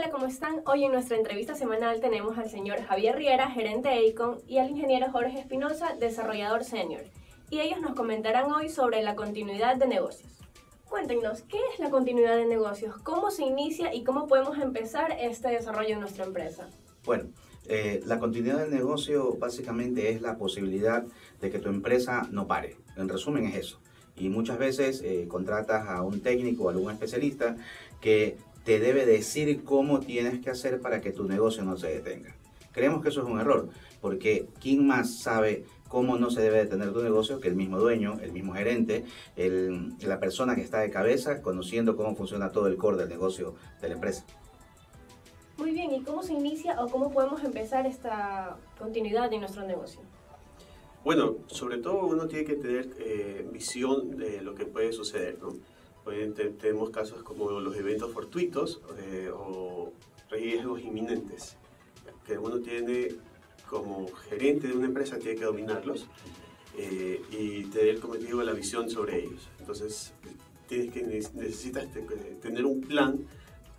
Hola, ¿cómo están? Hoy en nuestra entrevista semanal tenemos al señor Javier Riera, gerente de Icon, y al ingeniero Jorge Espinosa, desarrollador senior. Y ellos nos comentarán hoy sobre la continuidad de negocios. Cuéntenos, ¿qué es la continuidad de negocios? ¿Cómo se inicia y cómo podemos empezar este desarrollo en nuestra empresa? Bueno, la continuidad del negocio básicamente es la posibilidad de que tu empresa no pare. En resumen es eso. Y muchas veces contratas a un técnico o algún especialista que te debe decir cómo tienes que hacer para que tu negocio no se detenga. Creemos que eso es un error, porque ¿quién más sabe cómo no se debe detener tu negocio que el mismo dueño, el mismo gerente, la persona que está de cabeza, conociendo cómo funciona todo el core del negocio de la empresa? Muy bien, ¿y cómo se inicia o cómo podemos empezar esta continuidad de nuestro negocio? Bueno, sobre todo uno tiene que tener visión de lo que puede suceder, ¿no? Tenemos casos como los eventos fortuitos o riesgos inminentes, que uno tiene como gerente de una empresa, tiene que dominarlos y tener, como digo, la visión sobre ellos. Entonces, necesitas tener un plan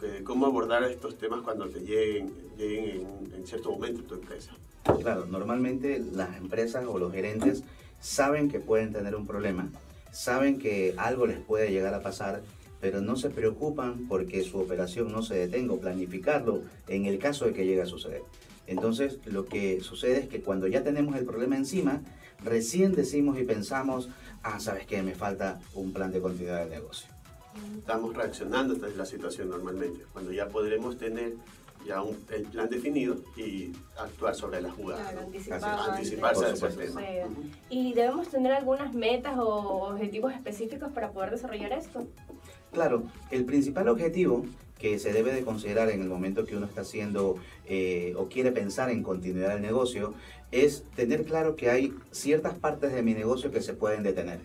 de cómo abordar estos temas cuando te lleguen en cierto momento en tu empresa. Claro, normalmente las empresas o los gerentes saben que pueden tener un problema, saben que algo les puede llegar a pasar, pero no se preocupan porque su operación no se detenga o planificarlo en el caso de que llegue a suceder. Entonces, lo que sucede es que cuando ya tenemos el problema encima, recién decimos y pensamos, ¿sabes qué? Me falta un plan de continuidad del negocio. Estamos reaccionando ante la situación normalmente, cuando ya podremos tener ya el plan definido y actuar sobre la jugada. Claro, ¿no? Anticiparse a ese tema. ¿Y debemos tener algunas metas o objetivos específicos para poder desarrollar esto? Claro, el principal objetivo que se debe de considerar en el momento que uno está haciendo o quiere pensar en continuidad del negocio es tener claro que hay ciertas partes de mi negocio que se pueden detener.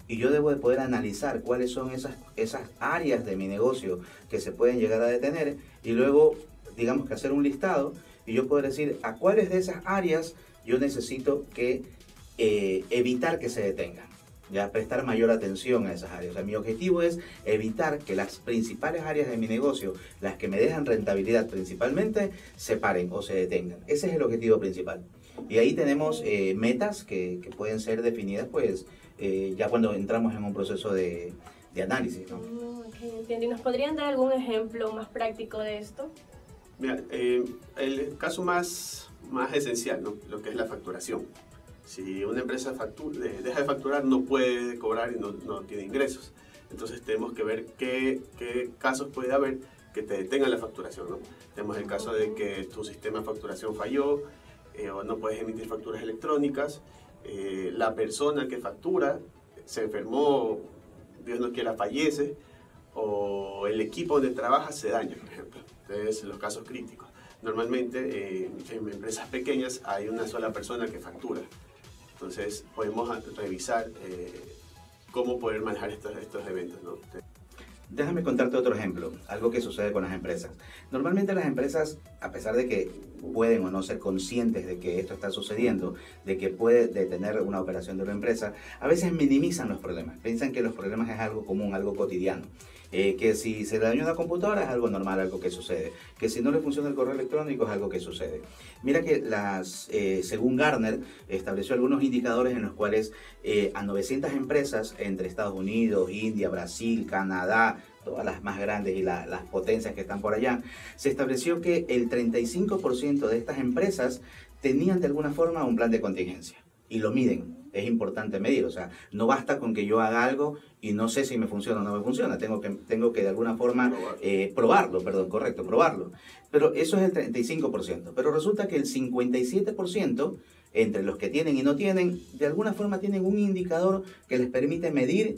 Y yo debo de poder analizar cuáles son esas áreas de mi negocio que se pueden llegar a detener y luego, digamos que hacer un listado y yo poder decir a cuáles de esas áreas yo necesito que evitar que se detengan. Ya prestar mayor atención a esas áreas. O sea, mi objetivo es evitar que las principales áreas de mi negocio, las que me dejan rentabilidad principalmente, se paren o se detengan. Ese es el objetivo principal. Y ahí tenemos metas que pueden ser definidas pues ya cuando entramos en un proceso de análisis, ¿no? Okay, entiendo. ¿Y nos podrían dar algún ejemplo más práctico de esto? Mira, el caso más esencial, ¿no? Lo que es la facturación. Si una empresa deja de facturar, no puede cobrar y no tiene ingresos. Entonces tenemos que ver qué casos puede haber que te detengan la facturación, ¿no? Tenemos el caso de que tu sistema de facturación falló o no puedes emitir facturas electrónicas. La persona que factura se enfermó, Dios no quiera, fallece, o el equipo donde trabaja se daña, por ejemplo. Entonces, los casos críticos. Normalmente en empresas pequeñas hay una sola persona que factura. Entonces podemos revisar cómo poder manejar estos eventos, ¿no? Déjame contarte otro ejemplo, algo que sucede con las empresas. Normalmente las empresas, a pesar de que pueden o no ser conscientes de que esto está sucediendo, de que puede detener una operación de una empresa, a veces minimizan los problemas. Piensan que los problemas es algo común, algo cotidiano. Que si se le dañó una computadora es algo normal, algo que sucede. Que si no le funciona el correo electrónico es algo que sucede. Mira que según Gartner estableció algunos indicadores en los cuales a 900 empresas entre Estados Unidos, India, Brasil, Canadá, todas las más grandes y las potencias que están por allá, se estableció que el 35% de estas empresas tenían de alguna forma un plan de contingencia. Y lo miden. Es importante medir, o sea, no basta con que yo haga algo y no sé si me funciona o no me funciona, tengo que de alguna forma probarlo. Pero eso es el 35%, pero resulta que el 57% entre los que tienen y no tienen, de alguna forma tienen un indicador que les permite medir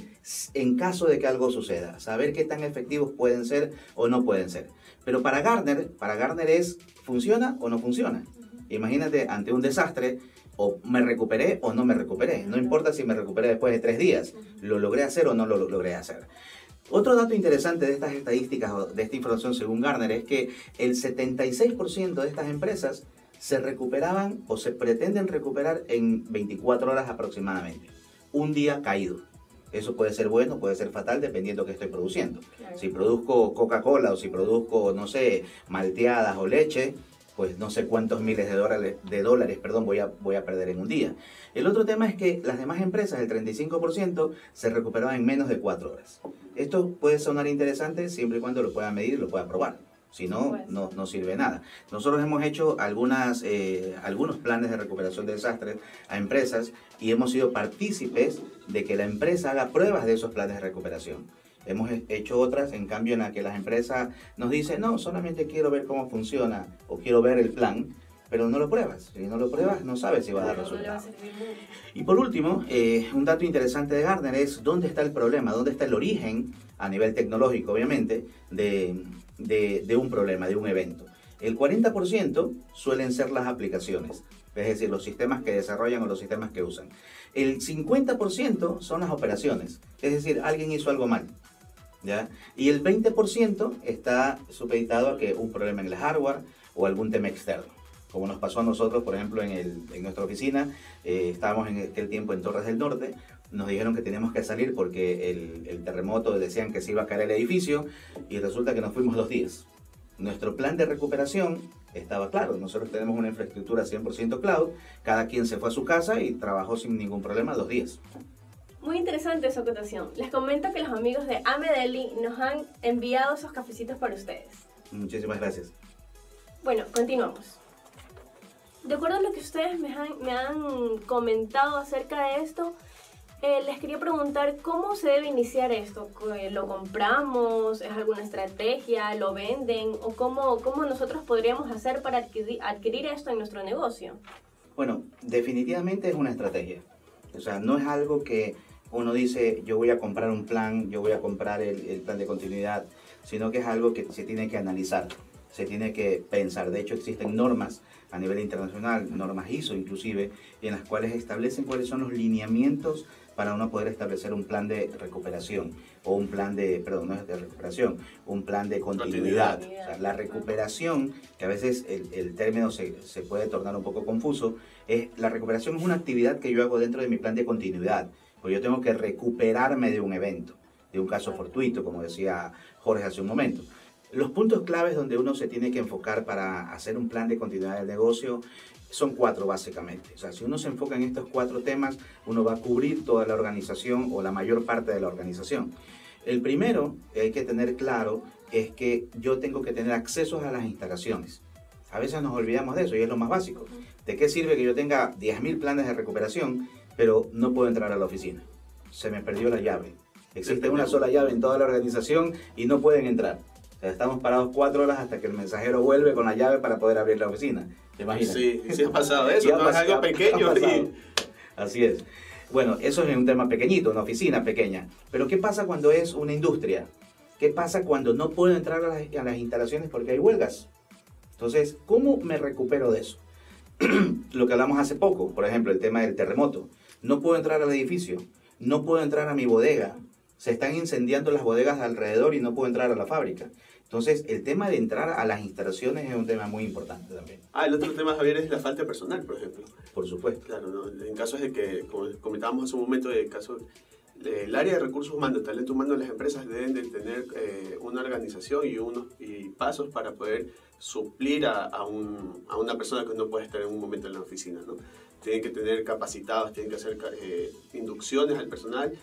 en caso de que algo suceda, saber qué tan efectivos pueden ser o no pueden ser. Pero para Gartner es, ¿funciona o no funciona? Imagínate, ante un desastre, o me recuperé o no me recuperé. No importa si me recuperé después de 3 días. ¿Lo logré hacer o no lo logré hacer? Otro dato interesante de estas estadísticas o de esta información según Gartner es que el 76% de estas empresas se recuperaban o se pretenden recuperar en 24 horas aproximadamente. Un día caído. Eso puede ser bueno, puede ser fatal, dependiendo de qué estoy produciendo. Claro. Si produzco Coca-Cola o si produzco, no sé, malteadas o leche, pues no sé cuántos miles de dólares, perdón, voy a perder en un día. El otro tema es que las demás empresas, el 35%, se recuperaban en menos de 4 horas. Esto puede sonar interesante siempre y cuando lo pueda medir y lo pueda probar. Si no, no sirve nada. Nosotros hemos hecho algunos planes de recuperación de desastres a empresas y hemos sido partícipes de que la empresa haga pruebas de esos planes de recuperación. Hemos hecho otras, en cambio, en la que las empresas nos dicen, no, solamente quiero ver cómo funciona o quiero ver el plan, pero no lo pruebas. Si no lo pruebas, no sabes si va a dar resultados. Y por último, un dato interesante de Gartner es dónde está el problema, dónde está el origen, a nivel tecnológico, obviamente, de un problema, de un evento. El 40% suelen ser las aplicaciones, es decir, los sistemas que desarrollan o los sistemas que usan. El 50% son las operaciones, es decir, alguien hizo algo mal, ¿ya? Y el 20% está supeditado a que un problema en el hardware o algún tema externo. Como nos pasó a nosotros, por ejemplo, en nuestra oficina, estábamos en aquel tiempo en Torres del Norte, nos dijeron que teníamos que salir porque el terremoto, decían que se iba a caer el edificio, y resulta que nos fuimos 2 días. Nuestro plan de recuperación estaba claro, nosotros tenemos una infraestructura 100% cloud, cada quien se fue a su casa y trabajó sin ningún problema 2 días. Muy interesante esa acotación. Les comento que los amigos de Amedeli nos han enviado esos cafecitos para ustedes. Muchísimas gracias. Bueno, continuamos. De acuerdo a lo que ustedes me han comentado acerca de esto, les quería preguntar cómo se debe iniciar esto. ¿Lo compramos? ¿Es alguna estrategia? ¿Lo venden? ¿O cómo nosotros podríamos hacer para adquirir esto en nuestro negocio? Bueno, definitivamente es una estrategia. O sea, no es algo que uno dice, yo voy a comprar un plan, yo voy a comprar el plan de continuidad, sino que es algo que se tiene que analizar, se tiene que pensar. De hecho, existen normas a nivel internacional, normas ISO inclusive, en las cuales establecen cuáles son los lineamientos para uno poder establecer un plan de recuperación o un plan de, perdón, no es de recuperación, un plan de continuidad. O sea, la recuperación, que a veces el término se puede tornar un poco confuso, la recuperación es una actividad que yo hago dentro de mi plan de continuidad, porque yo tengo que recuperarme de un evento, de un caso fortuito, como decía Jorge hace un momento. Los puntos claves donde uno se tiene que enfocar para hacer un plan de continuidad del negocio son 4 básicamente. O sea, si uno se enfoca en estos 4 temas, uno va a cubrir toda la organización o la mayor parte de la organización. El primero que hay que tener claro es que yo tengo que tener acceso a las instalaciones. A veces nos olvidamos de eso y es lo más básico. ¿De qué sirve que yo tenga 10.000 planes de recuperación, pero no puedo entrar a la oficina? Se me perdió la llave. Existe una sola llave en toda la organización y no pueden entrar. O sea, estamos parados 4 horas hasta que el mensajero vuelve con la llave para poder abrir la oficina. ¿Te imaginas? Sí, sí ha pasado eso, no es algo pequeño. Así es. Bueno, eso es un tema pequeñito, una oficina pequeña. Pero ¿qué pasa cuando es una industria? ¿Qué pasa cuando no puedo entrar a las instalaciones porque hay huelgas? Entonces, ¿cómo me recupero de eso? Lo que hablamos hace poco, por ejemplo, el tema del terremoto. No puedo entrar al edificio, no puedo entrar a mi bodega. Se están incendiando las bodegas alrededor y no puedo entrar a la fábrica. Entonces, el tema de entrar a las instalaciones es un tema muy importante también. El otro tema, Javier, es la falta de personal, por ejemplo. Por supuesto. Claro, ¿no? En casos de que, como comentábamos hace un momento, el área de recursos humanos, talento humano de las empresas deben de tener una organización y pasos para poder suplir a una persona que no puede estar en un momento en la oficina, ¿no? Tienen que tener capacitados, tienen que hacer inducciones al personal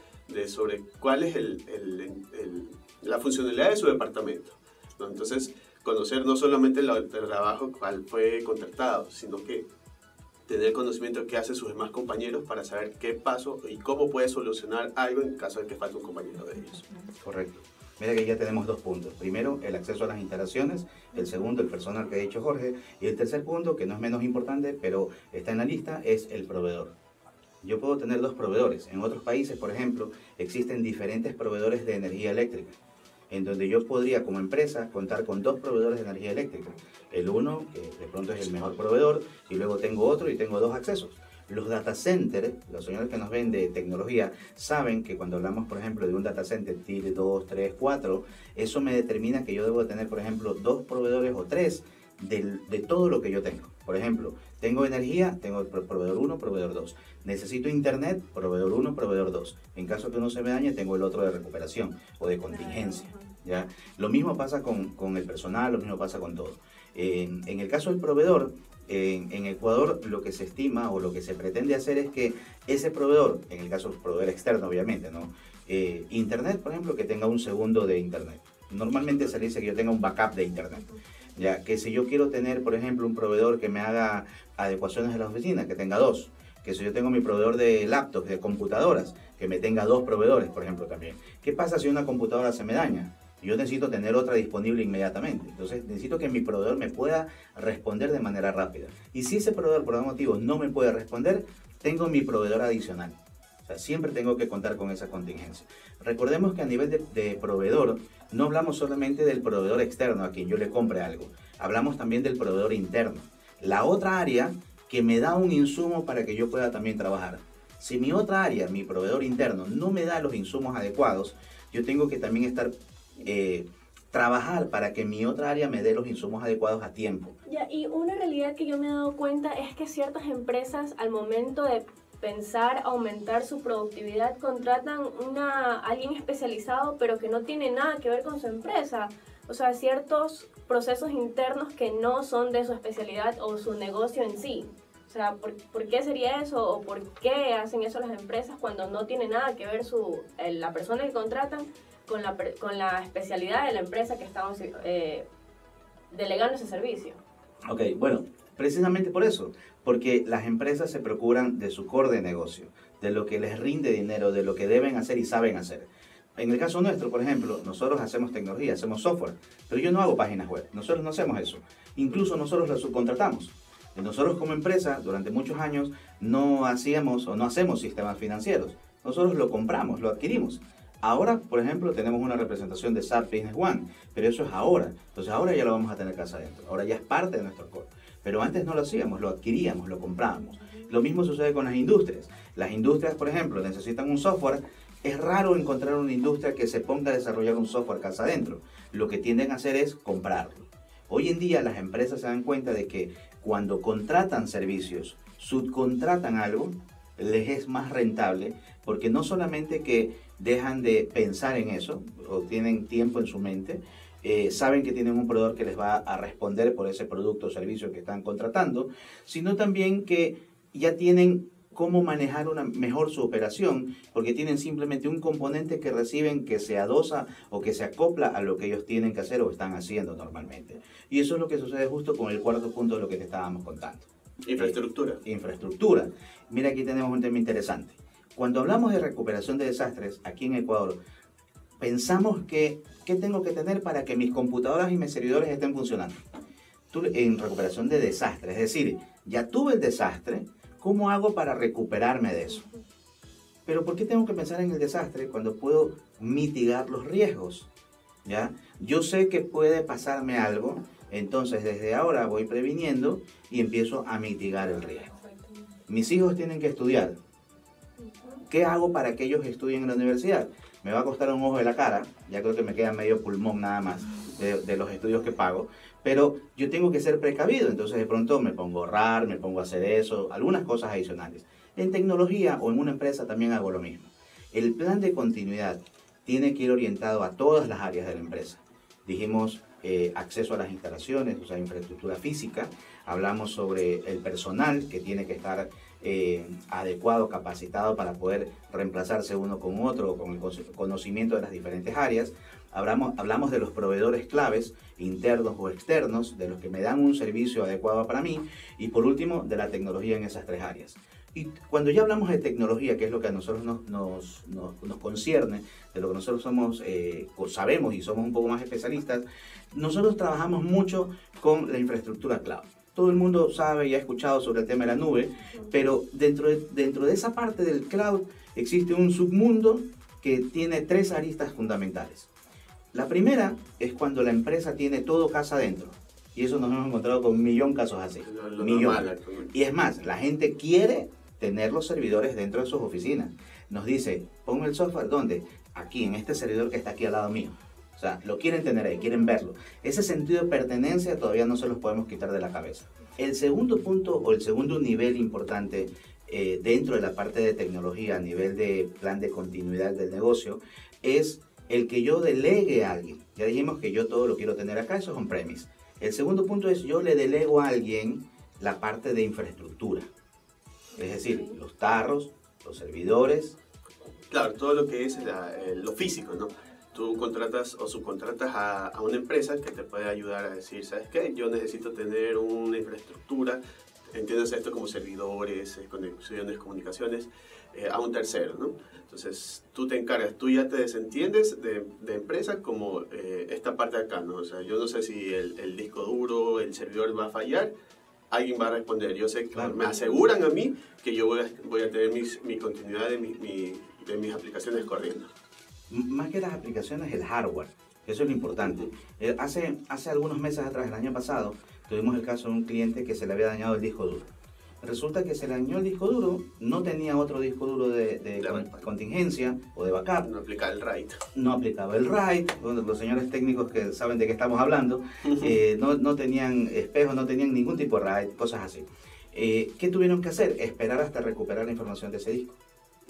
sobre cuál es la funcionalidad de su departamento, ¿no? Entonces, conocer no solamente el trabajo cual fue contratado, sino que tener conocimiento de qué hacen sus demás compañeros para saber qué paso y cómo puede solucionar algo en caso de que falte un compañero de ellos. Correcto. Mira que ya tenemos 2 puntos. Primero, el acceso a las instalaciones. El segundo, el personal que ha dicho Jorge. Y el tercer punto, que no es menos importante, pero está en la lista, es el proveedor. Yo puedo tener 2 proveedores. En otros países, por ejemplo, existen diferentes proveedores de energía eléctrica, en donde yo podría, como empresa, contar con 2 proveedores de energía eléctrica. El uno, que de pronto es el mejor proveedor, y luego tengo otro y tengo 2 accesos. Los data centers, los señores que nos ven de tecnología, saben que cuando hablamos, por ejemplo, de un data center tier 2, 3, 4, eso me determina que yo debo tener, por ejemplo, 2 proveedores o 3 de todo lo que yo tengo. Por ejemplo, tengo energía, tengo proveedor 1, proveedor 2. Necesito internet, proveedor 1, proveedor 2. En caso que uno se me dañe, tengo el otro de recuperación o de contingencia. ¿Ya? Lo mismo pasa con el personal, lo mismo pasa con todo. En el caso del proveedor, en Ecuador lo que se estima o lo que se pretende hacer es que ese proveedor, en el caso del proveedor externo obviamente, ¿no? Internet, por ejemplo, que tenga un segundo de internet. Normalmente se dice que yo tenga un backup de internet. Ya que si yo quiero tener, por ejemplo, un proveedor que me haga adecuaciones de la oficina, que tenga 2. Que si yo tengo mi proveedor de laptops, de computadoras, que me tenga 2 proveedores, por ejemplo, también. ¿Qué pasa si una computadora se me daña? Yo necesito tener otra disponible inmediatamente. Entonces necesito que mi proveedor me pueda responder de manera rápida. Y si ese proveedor por algún motivo no me puede responder, tengo mi proveedor adicional. O sea, siempre tengo que contar con esa contingencia. Recordemos que a nivel de proveedor, no hablamos solamente del proveedor externo a quien yo le compre algo. Hablamos también del proveedor interno. La otra área que me da un insumo para que yo pueda también trabajar. Si mi otra área, mi proveedor interno, no me da los insumos adecuados, yo tengo que también trabajar para que mi otra área me dé los insumos adecuados a tiempo. Ya, y una realidad que yo me he dado cuenta es que ciertas empresas al momento de pensar aumentar su productividad contratan a alguien especializado pero que no tiene nada que ver con su empresa. O sea, ciertos procesos internos que no son de su especialidad o su negocio en sí. O sea, ¿por qué sería eso? ¿O por qué hacen eso las empresas cuando no tiene nada que ver la persona que contratan con la especialidad de la empresa que estamos delegando ese servicio? Ok, bueno, precisamente por eso, porque las empresas se procuran de su core de negocio, de lo que les rinde dinero, de lo que deben hacer y saben hacer. En el caso nuestro, por ejemplo, nosotros hacemos tecnología, hacemos software, pero yo no hago páginas web, nosotros no hacemos eso. Incluso nosotros lo subcontratamos. Nosotros como empresa, durante muchos años, no hacíamos o no hacemos sistemas financieros. Nosotros lo compramos, lo adquirimos. Ahora, por ejemplo, tenemos una representación de SAP Business One, pero eso es ahora. Entonces ahora ya lo vamos a tener casa adentro. Ahora ya es parte de nuestro core. Pero antes no lo hacíamos, lo adquiríamos, lo comprábamos. Lo mismo sucede con las industrias. Las industrias, por ejemplo, necesitan un software. Es raro encontrar una industria que se ponga a desarrollar un software casa adentro. Lo que tienden a hacer es comprarlo. Hoy en día las empresas se dan cuenta de que cuando contratan servicios, subcontratan algo, les es más rentable, porque no solamente que dejan de pensar en eso, o tienen tiempo en su mente, saben que tienen un proveedor que les va a responder por ese producto o servicio que están contratando, sino también que ya tienen cómo manejar mejor su operación, porque tienen simplemente un componente que reciben que se adosa o que se acopla a lo que ellos tienen que hacer o están haciendo normalmente. Y eso es lo que sucede justo con el cuarto punto de lo que te estábamos contando. Infraestructura. Infraestructura. Mira, aquí tenemos un tema interesante. Cuando hablamos de recuperación de desastres aquí en Ecuador, pensamos que ¿qué tengo que tener para que mis computadoras y mis servidores estén funcionando? En recuperación de desastres, es decir, ya tuve el desastre, ¿cómo hago para recuperarme de eso? Pero ¿por qué tengo que pensar en el desastre cuando puedo mitigar los riesgos? ¿Ya? Yo sé que puede pasarme algo, entonces desde ahora voy previniendo y empiezo a mitigar el riesgo. Mis hijos tienen que estudiar. ¿Qué hago para que ellos estudien en la universidad? Me va a costar un ojo de la cara, ya creo que me queda medio pulmón nada más de los estudios que pago, pero yo tengo que ser precavido, entonces de pronto me pongo a ahorrar, me pongo a hacer eso, algunas cosas adicionales. En tecnología o en una empresa también hago lo mismo. El plan de continuidad tiene que ir orientado a todas las áreas de la empresa. Dijimos acceso a las instalaciones, o sea, infraestructura física. Hablamos sobre el personal que tiene que estar adecuado, capacitado para poder reemplazarse uno con otro, con el conocimiento de las diferentes áreas. Hablamos de los proveedores claves, internos o externos, de los que me dan un servicio adecuado para mí. Y por último, de la tecnología en esas tres áreas. Y cuando ya hablamos de tecnología, que es lo que a nosotros nos concierne, de lo que nosotros sabemos y somos un poco más especialistas, nosotros trabajamos mucho con la infraestructura cloud. Todo el mundo sabe y ha escuchado sobre el tema de la nube, pero dentro de esa parte del cloud existe un submundo que tiene tres aristas fundamentales. La primera es cuando la empresa tiene todo casa adentro. Y eso nos hemos encontrado con 1.000.000 casos así. Y es más, la gente quiere tener los servidores dentro de sus oficinas. Nos dice, ponme el software, ¿dónde? Aquí, en este servidor que está aquí al lado mío. O sea, lo quieren tener ahí, quieren verlo. Ese sentido de pertenencia todavía no se los podemos quitar de la cabeza. El segundo punto o el segundo nivel importante dentro de la parte de tecnología a nivel de plan de continuidad del negocio es el que yo delegue a alguien. Ya dijimos que yo todo lo quiero tener acá, eso es on-premise. El segundo punto es yo le delego a alguien la parte de infraestructura. Es decir, los tarros, los servidores. Claro, todo lo que es lo físico, ¿no? Tú contratas o subcontratas a una empresa que te puede ayudar a decir, ¿sabes qué? Yo necesito tener una infraestructura, entiendes esto como servidores, conexiones, comunicaciones, a un tercero, ¿no? Entonces, tú te encargas, tú ya te desentiendes de empresa como esta parte de acá, ¿no? O sea, yo no sé si el disco duro, el servidor va a fallar, alguien va a responder. Yo sé que claro, me aseguran a mí que yo voy a tener mi continuidad de mis aplicaciones corriendo. Más que las aplicaciones, el hardware. Eso es lo importante. Hace algunos meses atrás, el año pasado, tuvimos el caso de un cliente que se le había dañado el disco duro. Resulta que se le dañó el disco duro, no tenía otro disco duro de contingencia o de backup. No aplicaba el RAID. No aplicaba el RAID. Los señores técnicos que saben de qué estamos hablando, no tenían espejos, no tenían ningún tipo de RAID, cosas así. ¿Qué tuvieron que hacer? Esperar hasta recuperar la información de ese disco.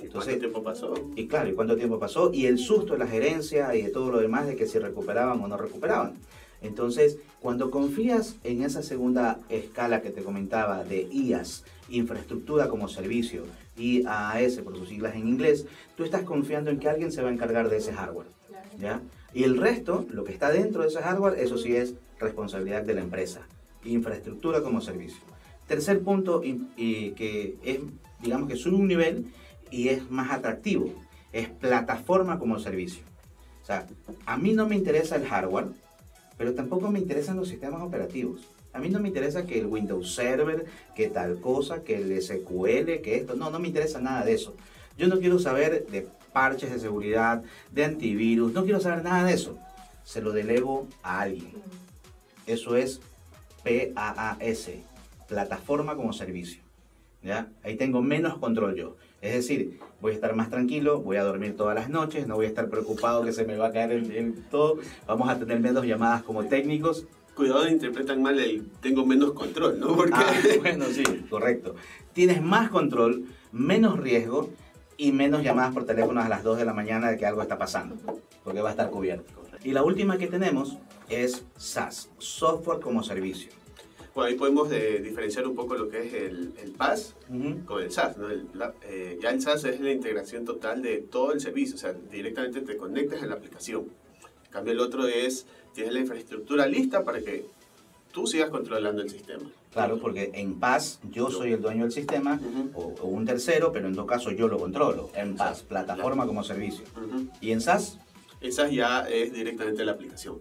Entonces, ¿cuánto tiempo pasó? Y claro, ¿y cuánto tiempo pasó? Y el susto de la gerencia y de todo lo demás de que si recuperaban o no recuperaban. Entonces, cuando confías en esa segunda escala que te comentaba de IaaS, infraestructura como servicio, IaaS por sus siglas en inglés, tú estás confiando en que alguien se va a encargar de ese hardware, ¿ya? Y el resto, lo que está dentro de ese hardware, eso sí es responsabilidad de la empresa. Infraestructura como servicio. Tercer punto, y que es, digamos que sube un nivel y es más atractivo, es plataforma como servicio. O sea, a mí no me interesa el hardware, pero tampoco me interesan los sistemas operativos. A mí no me interesa que el Windows Server, que tal cosa, que el SQL, que esto. No me interesa nada de eso. Yo no quiero saber de parches de seguridad, de antivirus, no quiero saber nada de eso. Se lo delego a alguien. Eso es PaaS, plataforma como servicio. ¿Ya? Ahí tengo menos control yo. Es decir, voy a estar más tranquilo, voy a dormir todas las noches, no voy a estar preocupado que se me va a caer en todo. Vamos a tener menos llamadas como técnicos. Cuidado, interpretan mal el tengo menos control, ¿no? Porque... bueno, sí, correcto. Tienes más control, menos riesgo y menos llamadas por teléfono a las 2 de la mañana de que algo está pasando, porque va a estar cubierto. Y la última que tenemos es SaaS, software como servicio. Bueno, ahí podemos diferenciar un poco lo que es el PaaS con el SaaS, ¿no? Ya el SaaS es la integración total de todo el servicio, o sea, directamente te conectas a la aplicación. En cambio, el otro es, tienes la infraestructura lista para que tú sigas controlando el sistema. Claro, porque en PaaS yo soy el dueño del sistema o un tercero, pero en todo caso yo lo controlo. En PaaS, plataforma como servicio. ¿Y en SaaS? En SaaS ya es directamente la aplicación.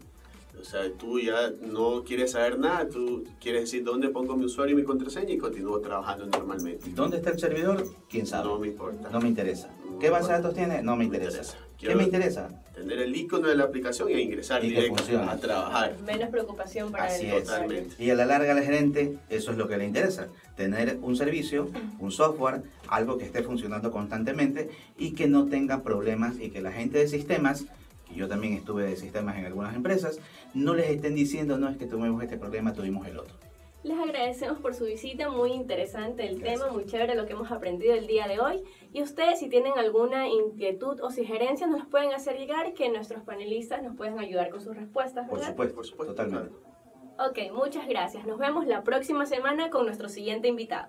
O sea, tú ya no quieres saber nada, tú quieres decir dónde pongo mi usuario y mi contraseña y continúo trabajando normalmente. ¿Dónde está el servidor? ¿Quién sabe? No me importa. No me interesa. ¿Qué base de datos tiene? No me interesa. ¿Qué me interesa? Tener el icono de la aplicación y ingresar directo a trabajar. Menos preocupación para Así el es. Totalmente. Y a la larga al gerente eso es lo que le interesa. Tener un servicio, un software, algo que esté funcionando constantemente y que no tenga problemas y que la gente de sistemas, que yo también estuve de sistemas en algunas empresas, no les estén diciendo, no, es que tuvimos este problema, tuvimos el otro. Les agradecemos por su visita, muy interesante el tema, muy chévere lo que hemos aprendido el día de hoy. Y ustedes, si tienen alguna inquietud o sugerencia, nos los pueden hacer llegar, que nuestros panelistas nos pueden ayudar con sus respuestas, ¿verdad? Por supuesto, totalmente. Ok, muchas gracias. Nos vemos la próxima semana con nuestro siguiente invitado.